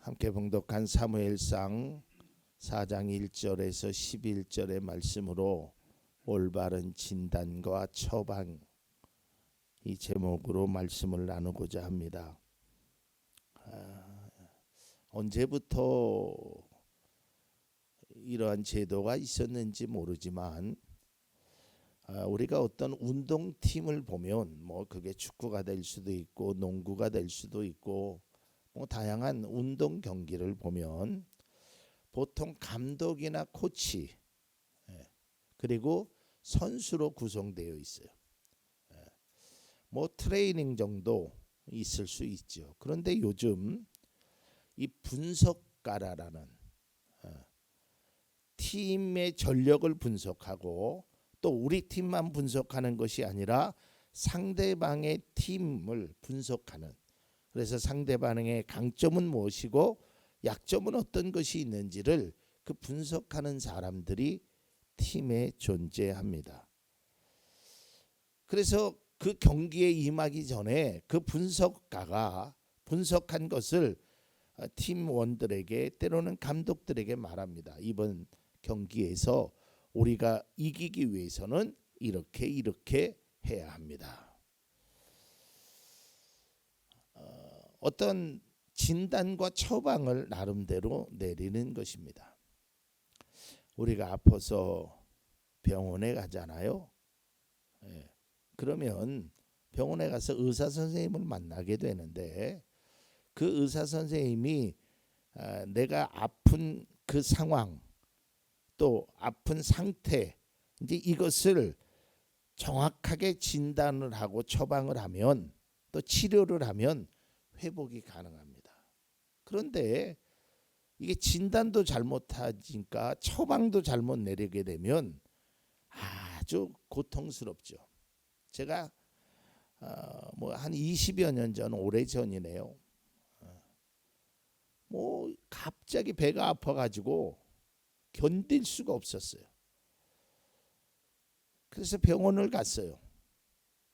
함께 봉독한 사무엘상 4장 1절에서 11절의 말씀으로 올바른 진단과 처방, 이 제목으로 말씀을 나누고자 합니다. 언제부터 이러한 제도가 있었는지 모르지만 우리가 어떤 운동팀을 보면 그게 축구가 될 수도 있고 농구가 될 수도 있고 다양한 운동 경기를 보면 보통 감독이나 코치 그리고 선수로 구성되어 있어요. 트레이닝 정도 있을 수 있죠. 그런데 요즘 이 분석가라는 팀의 전력을 분석하고 또 우리 팀만 분석하는 것이 아니라 상대방의 팀을 분석하는, 그래서 상대방의 강점은 무엇이고 약점은 어떤 것이 있는지를 그 분석하는 사람들이 팀에 존재합니다. 그래서 그 경기에 임하기 전에 그 분석가가 분석한 것을 팀원들에게, 때로는 감독들에게 말합니다. 이번 경기에서 우리가 이기기 위해서는 이렇게 해야 합니다. 어떤 진단과 처방을 나름대로 내리는 것입니다. 우리가 아파서 병원에 가잖아요. 그러면 병원에 가서 의사 선생님을 만나게 되는데 그 의사 선생님이 내가 아픈 그 상황, 또 아픈 상태, 이제 이것을 정확하게 진단을 하고 처방을 하면, 또 치료를 하면 회복이 가능합니다. 그런데 이게 진단도 잘못하니까 처방도 잘못 내리게 되면 아주 고통스럽죠. 제가 한 20여 년 전, 오래전이네요. 갑자기 배가 아파가지고 견딜 수가 없었어요. 그래서 병원을 갔어요.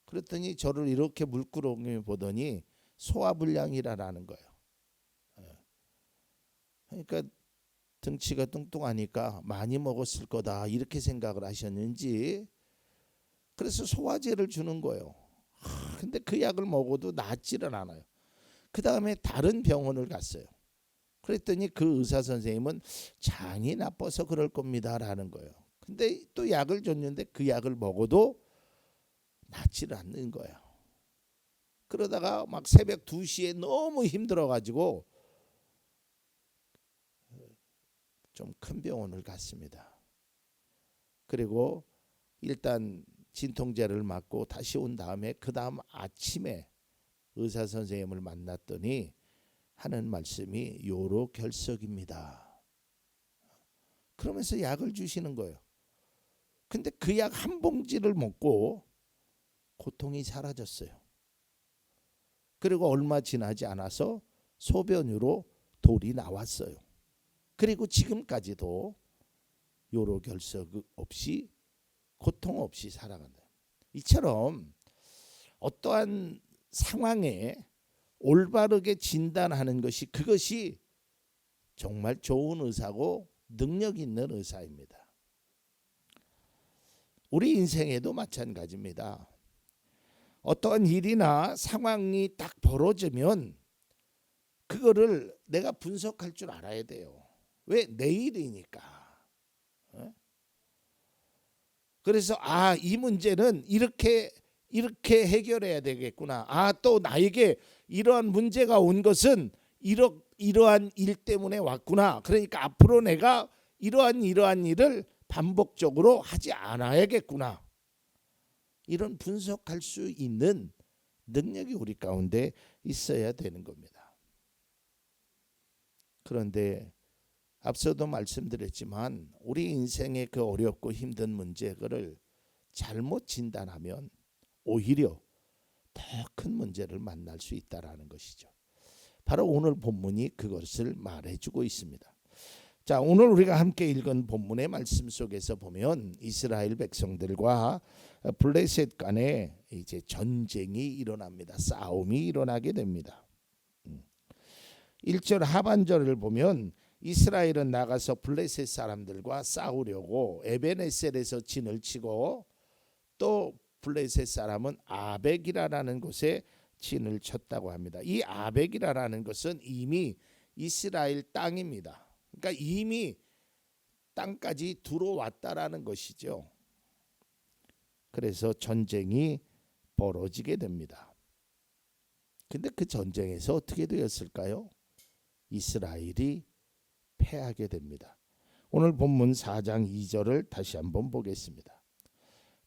그랬더니 저를 이렇게 물끄러미 보더니 소화불량이라는 거예요. 그러니까 등치가 뚱뚱하니까 많이 먹었을 거다 이렇게 생각을 하셨는지, 그래서 소화제를 주는 거예요. 근데 그 약을 먹어도 낫지는 않아요. 그 다음에 다른 병원을 갔어요. 그랬더니 그 의사 선생님은 장이 나빠서 그럴 겁니다 라는 거예요. 근데 또 약을 줬는데 그 약을 먹어도 낫지를 않는 거예요. 그러다가 막 새벽 2시에 너무 힘들어가지고 좀 큰 병원을 갔습니다. 그리고 일단 진통제를 맞고 다시 온 다음에 그 다음 아침에 의사 선생님을 만났더니 하는 말씀이 요로결석입니다. 그러면서 약을 주시는 거예요. 근데 그 약 한 봉지를 먹고 고통이 사라졌어요. 그리고 얼마 지나지 않아서 소변으로 돌이 나왔어요. 그리고 지금까지도 요로결석 없이, 고통 없이 살아간다. 이처럼 어떠한 상황에 올바르게 진단하는 것이, 그것이 정말 좋은 의사고 능력 있는 의사입니다. 우리 인생에도 마찬가지입니다. 어떠한 일이나 상황이 딱 벌어지면 그거를 내가 분석할 줄 알아야 돼요. 왜? 내일이니까. 그래서 이 문제는 이렇게 해결해야 되겠구나. 또 나에게 이러한 문제가 온 것은 이러한 일 때문에 왔구나. 그러니까 앞으로 내가 이러한 일을 반복적으로 하지 않아야겠구나. 이런 분석할 수 있는 능력이 우리 가운데 있어야 되는 겁니다. 그런데 앞서도 말씀드렸지만 우리 인생의 그 어렵고 힘든 문제를 잘못 진단하면 오히려 더 큰 문제를 만날 수 있다라는 것이죠. 바로 오늘 본문이 그것을 말해주고 있습니다. 자, 오늘 우리가 함께 읽은 본문의 말씀 속에서 보면 이스라엘 백성들과 블레셋 간에 이제 전쟁이 일어납니다. 싸움이 일어나게 됩니다. 1절 하반절을 보면 이스라엘은 나가서 블레셋 사람들과 싸우려고 에베네셀에서 진을 치고 또 블레셋 사람은 아벡이라는 곳에 진을 쳤다고 합니다. 이 아벡이라는 것은 이미 이스라엘 땅입니다. 그러니까 이미 땅까지 들어왔다라는 것이죠. 그래서 전쟁이 벌어지게 됩니다. 근데 그 전쟁에서 어떻게 되었을까요? 이스라엘이 패하게 됩니다. 오늘 본문 4장 2절을 다시 한번 보겠습니다.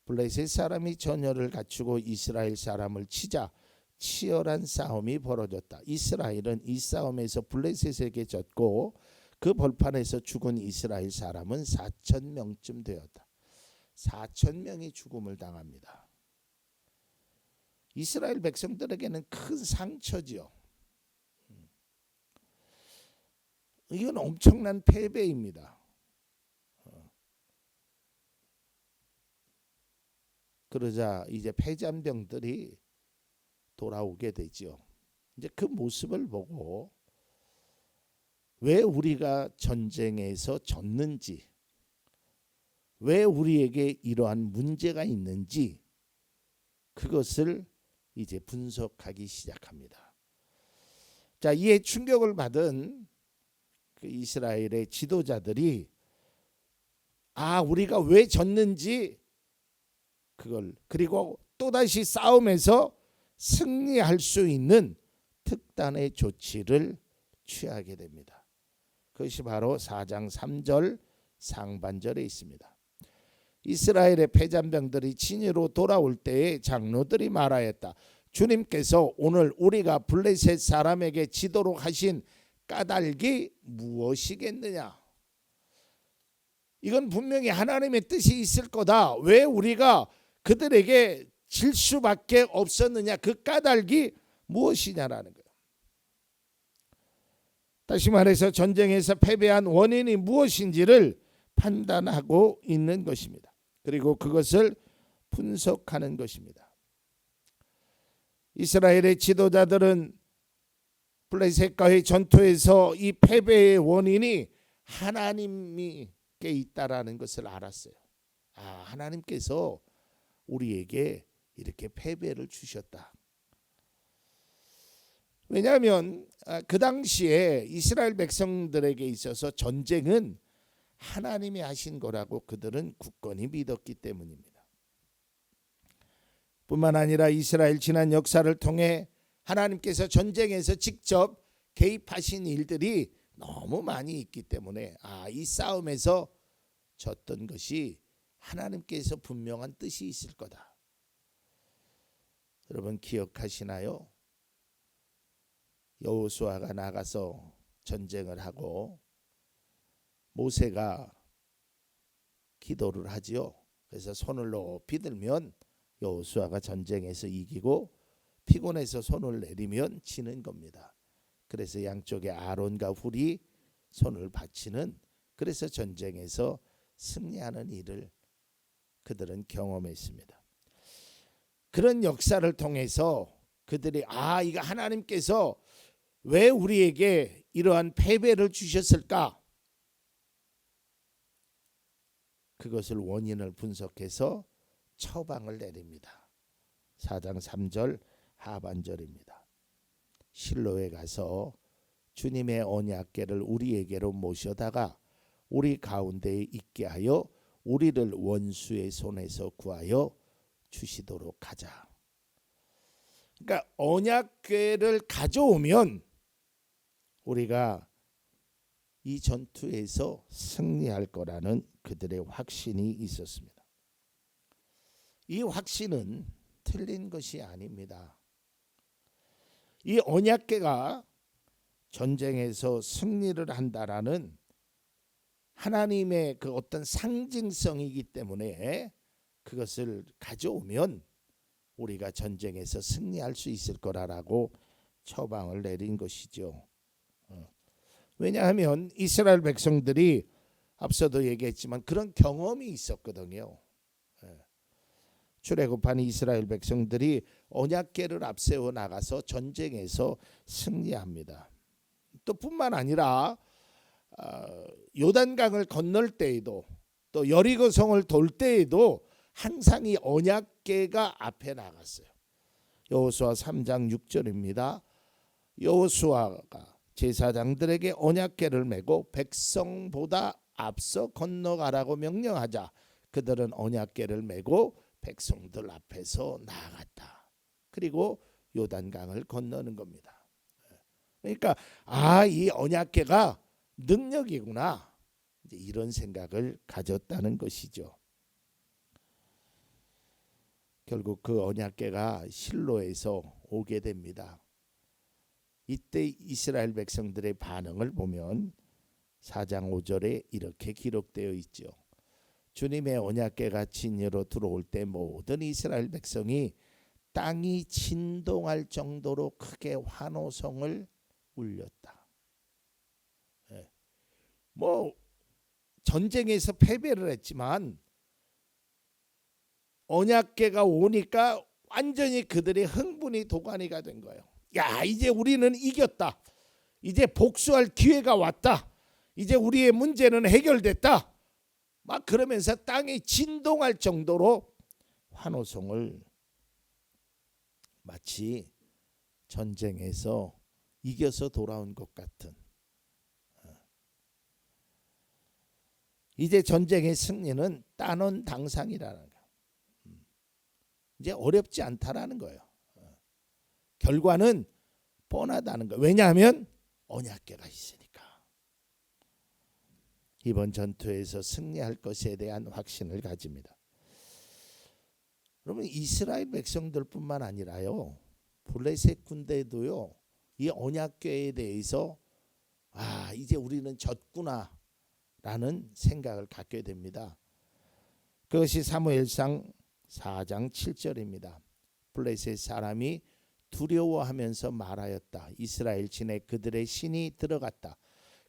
블레셋 사람이 전열을 갖추고 이스라엘 사람을 치자 치열한 싸움이 벌어졌다. 이스라엘은 이 싸움에서 블레셋에게 졌고 그 벌판에서 죽은 이스라엘 사람은 4,000명쯤 되었다. 4,000명이 죽음을 당합니다. 이스라엘 백성들에게는 큰 상처지요. 이건 엄청난 패배입니다. 그러자 이제 패잔병들이 돌아오게 되죠. 이제 그 모습을 보고 왜 우리가 전쟁에서 졌는지, 왜 우리에게 이러한 문제가 있는지 그것을 이제 분석하기 시작합니다. 자, 이에 충격을 받은 그 이스라엘의 지도자들이 우리가 왜 졌는지 그걸 그리고 또다시 싸움에서 승리할 수 있는 특단의 조치를 취하게 됩니다. 그것이 바로 4장 3절 상반절에 있습니다. 이스라엘의 패잔병들이 진위로 돌아올 때에 장로들이 말하였다. 주님께서 오늘 우리가 블레셋 사람에게 지도록 하신 까닭이 무엇이겠느냐? 이건 분명히 하나님의 뜻이 있을 거다. 왜 우리가 그들에게 질 수밖에 없었느냐? 그 까닭이 무엇이냐라는 거예요. 다시 말해서 전쟁에서 패배한 원인이 무엇인지를 판단하고 있는 것입니다. 그리고 그것을 분석하는 것입니다. 이스라엘의 지도자들은 블레셋과의 전투에서 이 패배의 원인이 하나님께 있다라는 것을 알았어요. 하나님께서 우리에게 이렇게 패배를 주셨다. 왜냐하면 그 당시에 이스라엘 백성들에게 있어서 전쟁은 하나님이 하신 거라고 그들은 굳건히 믿었기 때문입니다. 뿐만 아니라 이스라엘 지난 역사를 통해 하나님께서 전쟁에서 직접 개입하신 일들이 너무 많이 있기 때문에 이 싸움에서 졌던 것이 하나님께서 분명한 뜻이 있을 거다. 여러분 기억하시나요? 여호수아가 나가서 전쟁을 하고 모세가 기도를 하지요. 그래서 손을 높이 들면 여호수아가 전쟁에서 이기고 피곤해서 손을 내리면 지는 겁니다. 그래서 양쪽에 아론과 훌이 손을 받치는 그래서 전쟁에서 승리하는 일을 그들은 경험했습니다. 그런 역사를 통해서 그들이 이거 하나님께서 왜 우리에게 이러한 패배를 주셨을까? 그것을 원인을 분석해서 처방을 내립니다. 4장 3절 하반절입니다. 실로에 가서 주님의 언약궤를 우리에게로 모셔다가 우리 가운데에 있게 하여 우리를 원수의 손에서 구하여 주시도록 하자. 그러니까 언약궤를 가져오면 우리가 이 전투에서 승리할 거라는 그들의 확신이 있었습니다. 이 확신은 틀린 것이 아닙니다. 이 언약궤가 전쟁에서 승리를 한다라는 하나님의 그 어떤 상징성이기 때문에 그것을 가져오면 우리가 전쟁에서 승리할 수 있을 거라고 처방을 내린 것이죠. 왜냐하면 이스라엘 백성들이 앞서도 얘기했지만 그런 경험이 있었거든요. 출애굽한 이스라엘 백성들이 언약궤를 앞세워 나가서 전쟁에서 승리합니다. 또 뿐만 아니라 요단강을 건널 때에도 또 여리고성을 돌 때에도 항상 이 언약궤가 앞에 나갔어요. 여호수아 3장 6절입니다. 여호수아가 제사장들에게 언약궤를 메고 백성보다 앞서 건너가라고 명령하자 그들은 언약궤를 메고 백성들 앞에서 나아갔다. 그리고 요단강을 건너는 겁니다. 그러니까 이 언약궤가 능력이구나, 이제 이런 생각을 가졌다는 것이죠. 결국 그 언약궤가 실로에서 오게 됩니다. 이때 이스라엘 백성들의 반응을 보면 4장 5절에 이렇게 기록되어 있죠. 주님의 언약궤가 진예로 들어올 때 모든 이스라엘 백성이 땅이 진동할 정도로 크게 환호성을 울렸다. 뭐 전쟁에서 패배를 했지만 언약궤가 오니까 완전히 그들의 흥분이 도가니가 된 거예요. 야, 이제 우리는 이겼다. 이제 복수할 기회가 왔다. 이제 우리의 문제는 해결됐다. 막 그러면서 땅이 진동할 정도로 환호성을, 마치 전쟁에서 이겨서 돌아온 것 같은, 이제 전쟁의 승리는 따놓은 당상이라는 거예요. 이제 어렵지 않다라는 거예요. 결과는 뻔하다는 거예요. 왜냐하면 언약궤가 있으니까. 이번 전투에서 승리할 것에 대한 확신을 가집니다. 그러면 이스라엘 백성들뿐만 아니라요, 블레셋 군대도요, 이 언약궤에 대해서 이제 우리는 졌구나 라는 생각을 갖게 됩니다. 그것이 사무엘상 4장 7절입니다. 블레셋 사람이 두려워하면서 말하였다. 이스라엘 진에 그들의 신이 들어갔다.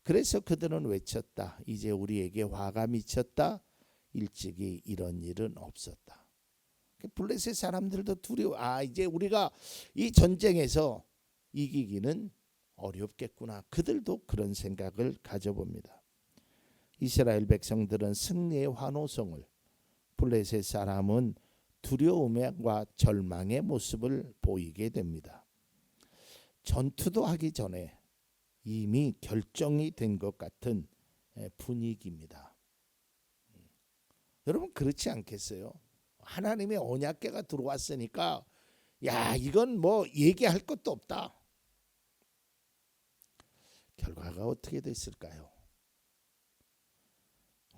그래서 그들은 외쳤다. 이제 우리에게 화가 미쳤다. 일찍이 이런 일은 없었다. 블레셋 사람들도 두려워. 이제 우리가 이 전쟁에서 이기기는 어렵겠구나. 그들도 그런 생각을 가져봅니다. 이스라엘 백성들은 승리의 환호성을, 블레셋 사람은 두려움과 절망의 모습을 보이게 됩니다. 전투도 하기 전에 이미 결정이 된 것 같은 분위기입니다. 여러분 그렇지 않겠어요? 하나님의 언약궤가 들어왔으니까 이건 뭐 얘기할 것도 없다. 결과가 어떻게 됐을까요?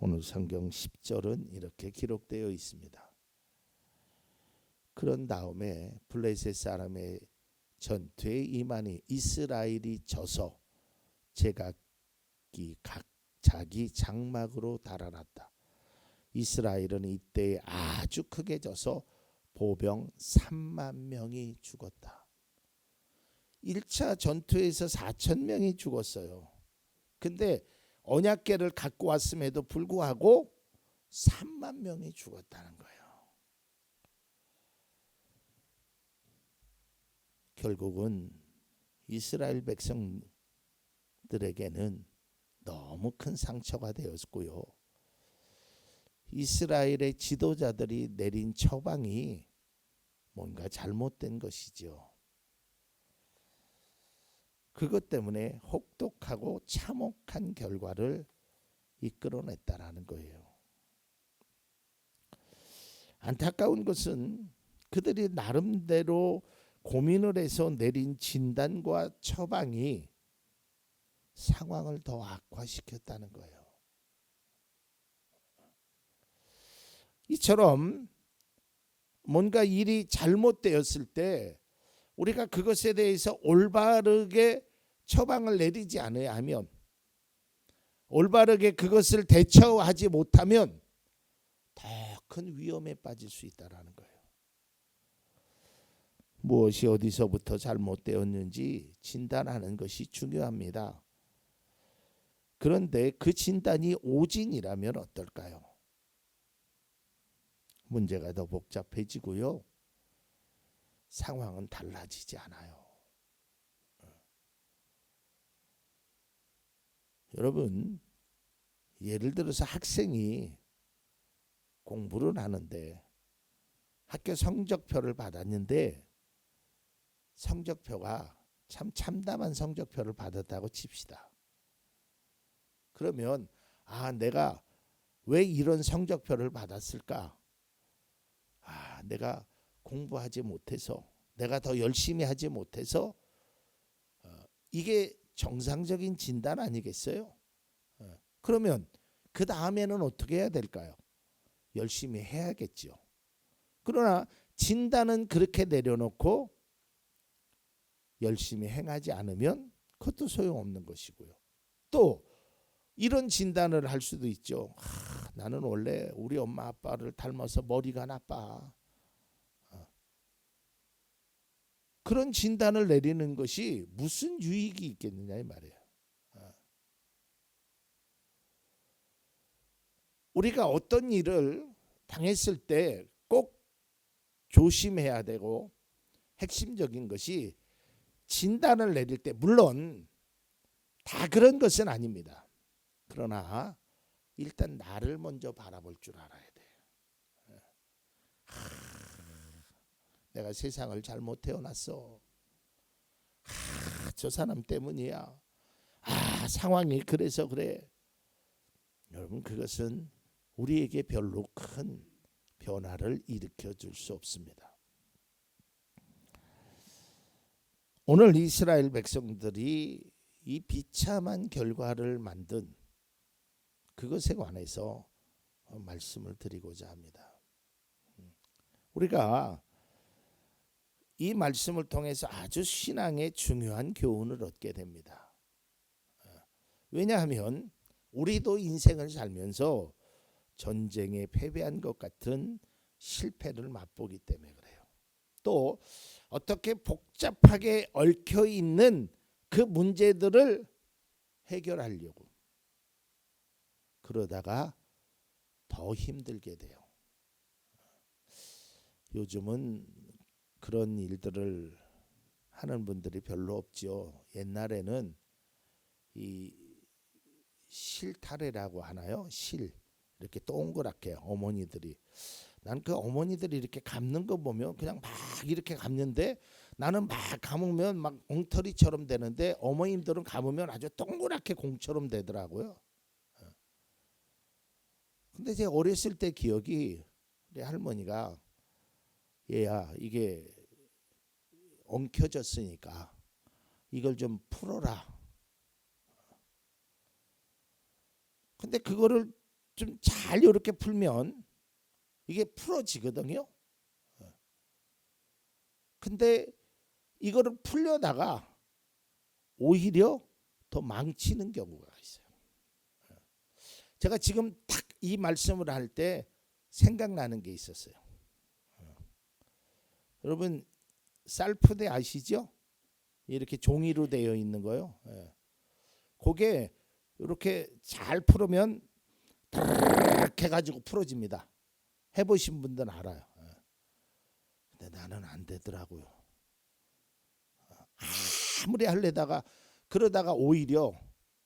오늘 성경 10절은 이렇게 기록되어 있습니다. 그런 다음에 블레셋 사람의 전투에 임하니 이스라엘이 져서 제각기 각 자기 장막으로 달아났다. 이스라엘은 이때 아주 크게 져서 보병 3만 명이 죽었다. 1차 전투에서 4천 명이 죽었어요. 근데 언약궤를 갖고 왔음에도 불구하고 3만 명이 죽었다는 거예요. 결국은 이스라엘 백성들에게는 너무 큰 상처가 되었고요. 이스라엘의 지도자들이 내린 처방이 뭔가 잘못된 것이죠. 그것 때문에 혹독하고 참혹한 결과를 이끌어냈다라는 거예요. 안타까운 것은 그들이 나름대로 고민을 해서 내린 진단과 처방이 상황을 더 악화시켰다는 거예요. 이처럼 뭔가 일이 잘못되었을 때 우리가 그것에 대해서 올바르게 처방을 내리지 않아야 하면, 올바르게 그것을 대처하지 못하면 더 큰 위험에 빠질 수 있다는 거예요. 무엇이 어디서부터 잘못되었는지 진단하는 것이 중요합니다. 그런데 그 진단이 오진이라면 어떨까요? 문제가 더 복잡해지고요. 상황은 달라지지 않아요. 여러분, 예를 들어서 학생이 공부를 하는데 학교 성적표를 받았는데 성적표가 참 참담한 성적표를 받았다고 칩시다. 그러면 내가 왜 이런 성적표를 받았을까? 내가 공부하지 못해서, 내가 더 열심히 하지 못해서, 이게 정상적인 진단 아니겠어요? 그러면 그 다음에는 어떻게 해야 될까요? 열심히 해야겠죠. 그러나 진단은 그렇게 내려놓고 열심히 행하지 않으면 그것도 소용없는 것이고요. 또 이런 진단을 할 수도 있죠. 나는 원래 우리 엄마 아빠를 닮아서 머리가 나빠. 그런 진단을 내리는 것이 무슨 유익이 있겠느냐 이 말이에요. 우리가 어떤 일을 당했을 때 꼭 조심해야 되고 핵심적인 것이 진단을 내릴 때, 물론 다 그런 것은 아닙니다. 그러나 일단 나를 먼저 바라볼 줄 알아야 돼. 내가 세상을 잘못 태어났어. 저 사람 때문이야. 상황이 그래서 그래. 여러분, 그것은 우리에게 별로 큰 변화를 일으켜 줄 수 없습니다. 오늘 이스라엘 백성들이 이 비참한 결과를 만든 그것에 관해서 말씀을 드리고자 합니다. 우리가 이 말씀을 통해서 아주 신앙의 중요한 교훈을 얻게 됩니다. 왜냐하면 우리도 인생을 살면서 전쟁에 패배한 것 같은 실패를 맛보기 때문에 그래요. 또 어떻게 복잡하게 얽혀 있는 그 문제들을 해결하려고 그러다가 더 힘들게 돼요. 요즘은 그런 일들을 하는 분들이 별로 없죠. 옛날에는 이 실타래라고 하나요? 실 이렇게 동그랗게 어머니들이, 난 그 어머니들이 이렇게 감는 거 보면 그냥 막 이렇게 감는데 나는 막 감으면 막 엉터리처럼 되는데 어머님들은 감으면 아주 동그랗게 공처럼 되더라고요. 근데 제가 어렸을 때 기억이, 우리 할머니가 얘야 이게 엉켜졌으니까 이걸 좀 풀어라. 근데 그거를 좀 잘 이렇게 풀면 이게 풀어지거든요. 근데 이거를 풀려다가 오히려 더 망치는 경우가 있어요. 제가 지금 딱 이 말씀을 할 때 생각나는 게 있었어요. 여러분 쌀푸대 아시죠? 이렇게 종이로 되어 있는 거요. 그게 이렇게 잘 풀으면 드르륵 해가지고 풀어집니다. 해보신 분들은 알아요. 근데 나는 안 되더라고요. 아무리 하려다가 그러다가 오히려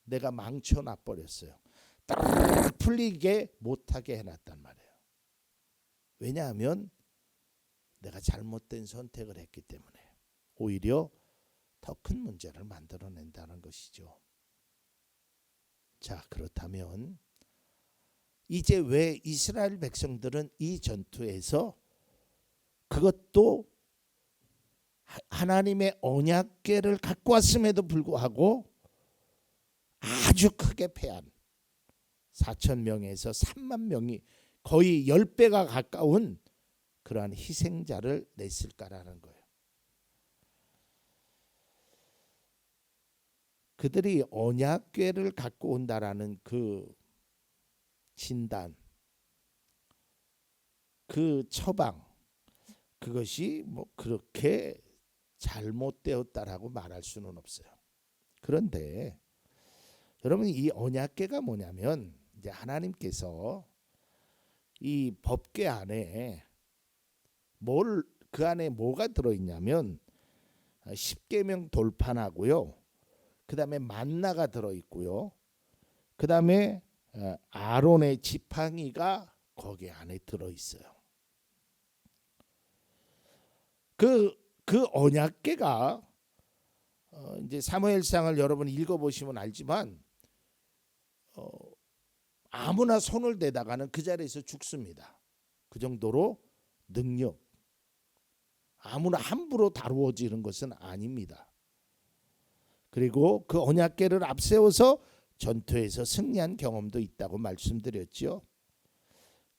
내가 망쳐놔 버렸어요. 딱 풀리게 못하게 해놨단 말이에요. 왜냐하면 내가 잘못된 선택을 했기 때문에 오히려 더 큰 문제를 만들어낸다는 것이죠. 자, 그렇다면 이제 왜 이스라엘 백성들은 이 전투에서, 그것도 하나님의 언약궤를 갖고 왔음에도 불구하고 아주 크게 패한 4,000명에서 3만 명이 거의 10배가 가까운 그러한 희생자를 냈을까라는 거예요. 그들이 언약궤를 갖고 온다라는 그 진단, 그 처방, 그것이 뭐 그렇게 잘못되었다라고 말할 수는 없어요. 그런데 여러분, 이 언약궤가 뭐냐면 이제 하나님께서 이 법궤 안에 그 안에 뭐가 들어있냐면 10계명 돌판하고요, 그 다음에 만나가 들어있고요, 그 다음에 아론의 지팡이가 거기 안에 들어 있어요. 그 언약궤가 이제 사무엘상을 여러분 읽어보시면 알지만 아무나 손을 대다가는 그 자리에서 죽습니다. 그 정도로 능력, 아무나 함부로 다루어지는 것은 아닙니다. 그리고 그 언약궤를 앞세워서 전투에서 승리한 경험도 있다고 말씀드렸죠.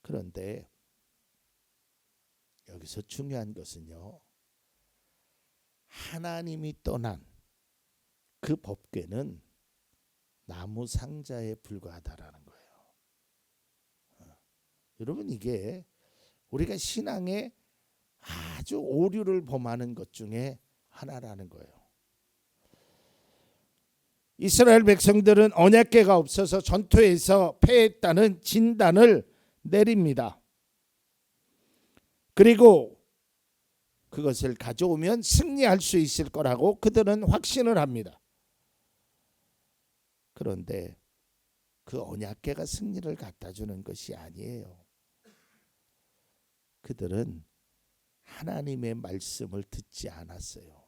그런데 여기서 중요한 것은요, 하나님이 떠난 그 법궤는 나무 상자에 불과하다라는 거예요. 여러분, 이게 우리가 신앙에 아주 오류를 범하는 것 중에 하나라는 거예요. 이스라엘 백성들은 언약궤가 없어서 전투에서 패했다는 진단을 내립니다. 그리고 그것을 가져오면 승리할 수 있을 거라고 그들은 확신을 합니다. 그런데 그 언약궤가 승리를 갖다 주는 것이 아니에요. 그들은 하나님의 말씀을 듣지 않았어요.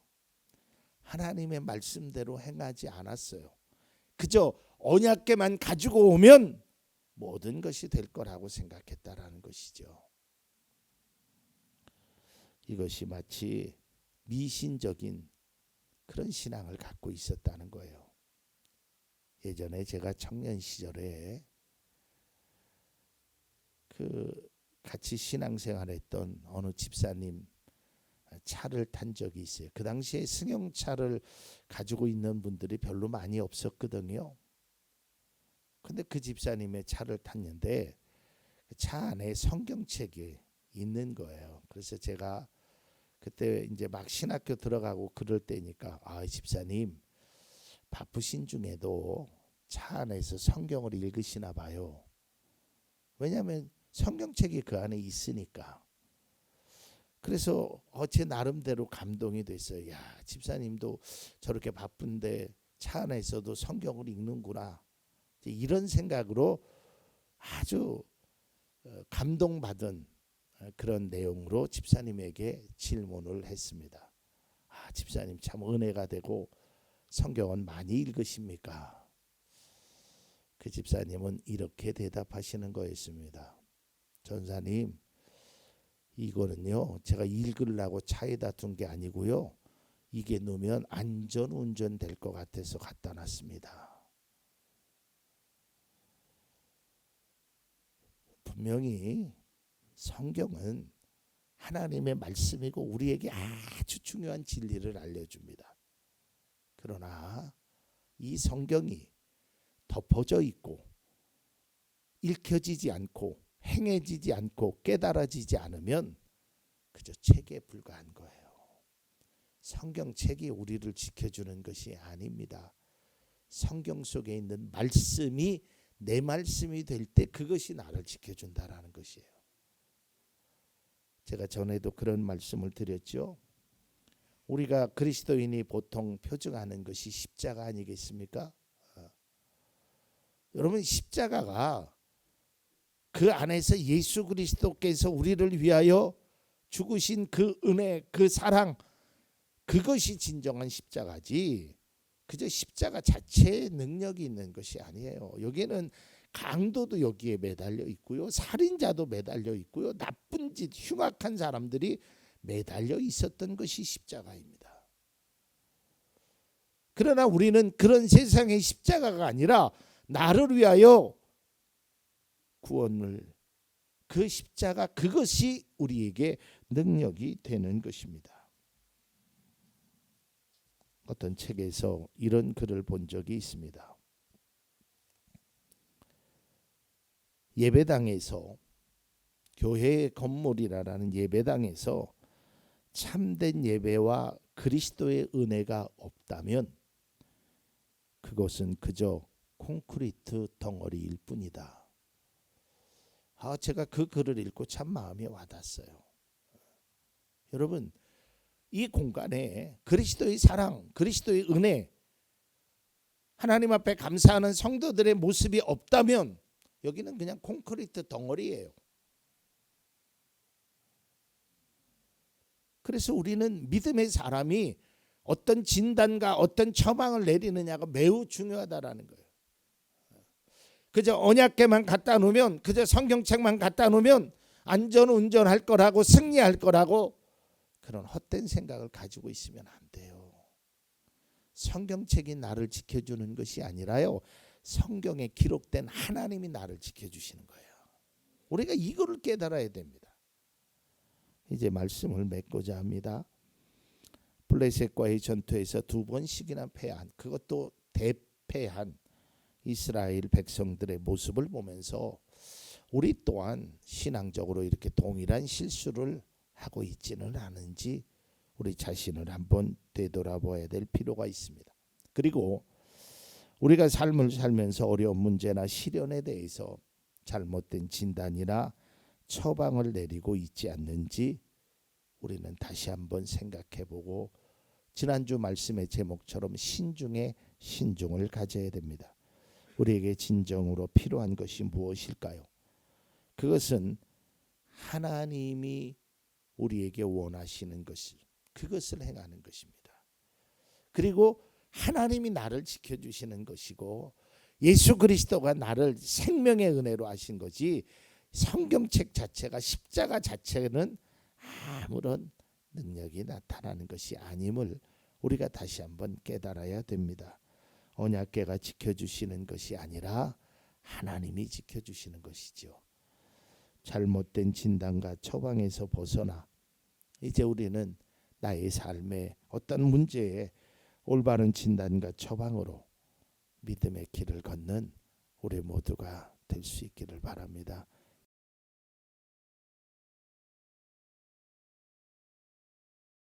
하나님의 말씀대로 행하지 않았어요. 그저 언약궤만 가지고 오면 모든 것이 될 거라고 생각했다라는 것이죠. 이것이 마치 미신적인 그런 신앙을 갖고 있었다는 거예요. 예전에 제가 청년 시절에 같이 신앙생활했던 어느 집사님 차를 탄 적이 있어요. 그 당시에 승용차를 가지고 있는 분들이 별로 많이 없었거든요. 근데 그 집사님의 차를 탔는데 차 안에 성경책이 있는 거예요. 그래서 제가 그때 이제 막 신학교 들어가고 그럴 때니까, 집사님 바쁘신 중에도 차 안에서 성경을 읽으시나 봐요. 왜냐하면 성경책이 그 안에 있으니까. 그래서 제 나름대로 감동이 됐어요. 야, 집사님도 저렇게 바쁜데 차 안에서도 성경을 읽는구나. 이런 생각으로 아주 감동받은 그런 내용으로 집사님에게 질문을 했습니다. 집사님 참 은혜가 되고 성경은 많이 읽으십니까? 그 집사님은 이렇게 대답하시는 거였습니다. 전사님, 이거는요, 제가 읽으려고 차에다 둔 게 아니고요, 이게 넣으면 안전운전 될 것 같아서 갖다 놨습니다. 분명히 성경은 하나님의 말씀이고 우리에게 아주 중요한 진리를 알려줍니다. 그러나 이 성경이 덮어져 있고 읽혀지지 않고 행해지지 않고 깨달아지지 않으면 그저 책에 불과한 거예요. 성경책이 우리를 지켜주는 것이 아닙니다. 성경 속에 있는 말씀이 내 말씀이 될 때 그것이 나를 지켜준다라는 것이에요. 제가 전에도 그런 말씀을 드렸죠. 우리가 그리스도인이 보통 표징하는 것이 십자가 아니겠습니까? 여러분, 십자가가 그 안에서 예수 그리스도께서 우리를 위하여 죽으신 그 은혜, 그 사랑, 그것이 진정한 십자가지, 그저 십자가 자체의 능력이 있는 것이 아니에요. 여기에는 강도도 여기에 매달려 있고요, 살인자도 매달려 있고요, 나쁜 짓, 흉악한 사람들이 매달려 있었던 것이 십자가입니다. 그러나 우리는 그런 세상의 십자가가 아니라 나를 위하여 구원을, 그 십자가, 그것이 우리에게 능력이 되는 것입니다. 어떤 책에서 이런 글을 본 적이 있습니다. 예배당에서, 교회의 건물이라는 예배당에서 참된 예배와 그리스도의 은혜가 없다면 그것은 그저 콘크리트 덩어리일 뿐이다. 제가 그 글을 읽고 참 마음이 와닿았어요. 여러분, 이 공간에 그리스도의 사랑, 그리스도의 은혜, 하나님 앞에 감사하는 성도들의 모습이 없다면 여기는 그냥 콘크리트 덩어리예요. 그래서 우리는 믿음의 사람이 어떤 진단과 어떤 처방을 내리느냐가 매우 중요하다라는 거예요. 그저 언약궤만 갖다 놓으면, 그저 성경책만 갖다 놓으면 안전운전할 거라고, 승리할 거라고 그런 헛된 생각을 가지고 있으면 안 돼요. 성경책이 나를 지켜주는 것이 아니라요, 성경에 기록된 하나님이 나를 지켜주시는 거예요. 우리가 이거를 깨달아야 됩니다. 이제 말씀을 맺고자 합니다. 블레셋과의 전투에서 2번씩이나 패한, 그것도 대패한 이스라엘 백성들의 모습을 보면서 우리 또한 신앙적으로 이렇게 동일한 실수를 하고 있지는 않은지 우리 자신을 한번 되돌아봐야 될 필요가 있습니다. 그리고 우리가 삶을 살면서 어려운 문제나 시련에 대해서 잘못된 진단이나 처방을 내리고 있지 않는지 우리는 다시 한번 생각해보고, 지난주 말씀의 제목처럼 신중에 신중을 가져야 됩니다. 우리에게 진정으로 필요한 것이 무엇일까요? 그것은 하나님이 우리에게 원하시는 것을, 그것을 행하는 것입니다. 그리고 하나님이 나를 지켜주시는 것이고, 예수 그리스도가 나를 생명의 은혜로 하신 거지, 성경책 자체가, 십자가 자체는 아무런 능력이 나타나는 것이 아님을 우리가 다시 한번 깨달아야 됩니다. 언약궤가 지켜주시는 것이 아니라 하나님이 지켜주시는 것이죠. 잘못된 진단과 처방에서 벗어나 이제 우리는 나의 삶의 어떤 문제에 올바른 진단과 처방으로 믿음의 길을 걷는 우리 모두가 될 수 있기를 바랍니다.